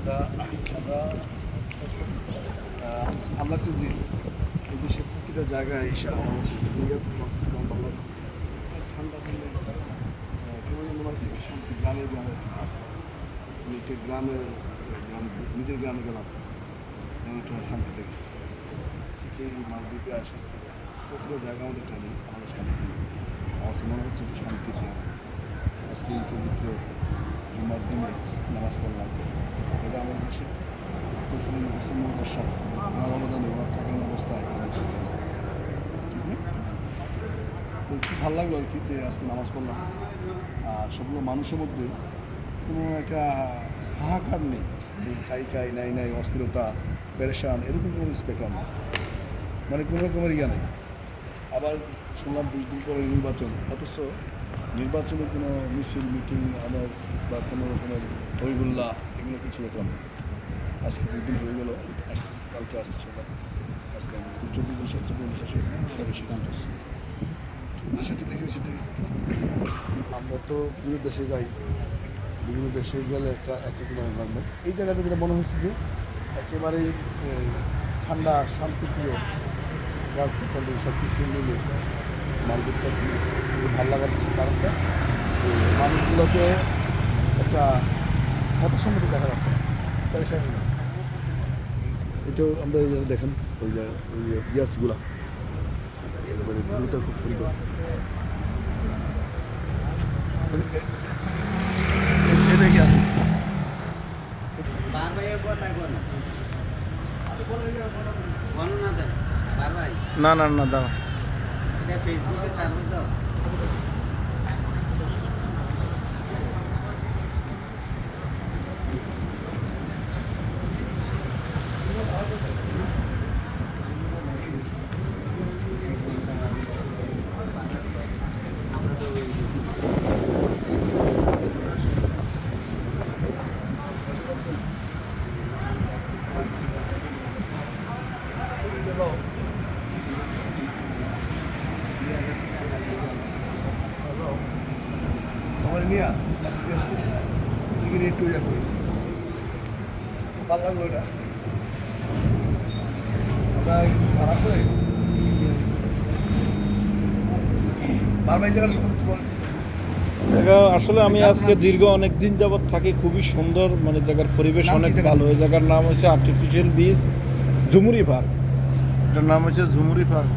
আমরা ভালো লাগছে যে এই দেশের প্রতিটা জায়গায় এসে আমার ভালো লাগছে। ঠান্ডা ঠান্ডা একটা কেমন মনে হচ্ছে একটা শান্তি গ্রামের গ্রামে একটা গ্রামের নিজের গ্রামে গেলাম এমন একটা শান্তি থেকে ঠিক এই মালদ্বীপে আসার পরে প্রতিটা জায়গা আমাদের টানি আমাদের শান্তি আমার মনে হচ্ছে একটা শান্তির গ্রাম। আজকে এই পবিত্র জুমার দিনে নামাজ পড়লাম। এটা আমাদের দেশে প্রেসিডেন্ট হোসেন মোহাম্মদ আশরাফ ওনার অবদানে ওনার থাকার অবস্থায় ঠিক না? তো খুব ভালো লাগলো আর কি যে আজকে নামাজ পড়লাম। আর সবগুলো মানুষের মধ্যে কোনো একটা হাহাকার নেই, খাই নাই নাই অস্থিরতা পেরেশান এরকম কোনো কিছু দেখলাম না, মানে কোনো রকমের ইয়া নেই। আবার শুনলাম 2 দিন পরে নির্বাচন, অথচ নির্বাচনে কোনো মিছিল মিটিং আওয়াজ বা কোনো রকমের হইহুল্লাহ এগুলো কিছু দেখলাম না। আজকে 2 দিন হয়ে গেলো, আসছি কালকে আসছে সকাল, আজকে আমি 24 বিশ্বাস হয়েছে না আরও বেশি আশাটি দেখে সেটাই। আমরা তো বিভিন্ন দেশে যাই, বিভিন্ন দেশে গেলে একটা একরকম এনভায়রনমেন্ট। এই জায়গাটা যেটা মনে হচ্ছে যে একেবারেই ঠান্ডা শান্তিপ্রিয় গাছ গাছালি সব কিছু মিলে মালদ্বীপটা খুব ভালো লাগার কারণটা মানুষগুলোকে একটা হতাশার মধ্যে দেখা যাচ্ছে, পরেশানি না। এটাও আমরা এই দেখেন ওই গ্যাসগুলা ভিউটা খুব সুন্দর। না না না দাঁড়া ফেসবুকে ছাড়বো তো। আমার নিয়ে একটু ইয়ে করি, ভালো লাগলো এটা। আমরা ভাড়া করে বারবার এই জায়গাটা সম্পর্কে বলেন। জায়গা আসলে আমি আজকে দীর্ঘ অনেক দিন যাবৎ থাকি, খুবই সুন্দর, মানে জায়গার পরিবেশ অনেক ভালো। এই জায়গার নাম হচ্ছে আর্টিফিশিয়াল বিচ ঝুমুরি পার্ক, এটার নাম হচ্ছে ঝুমুরি পার্ক।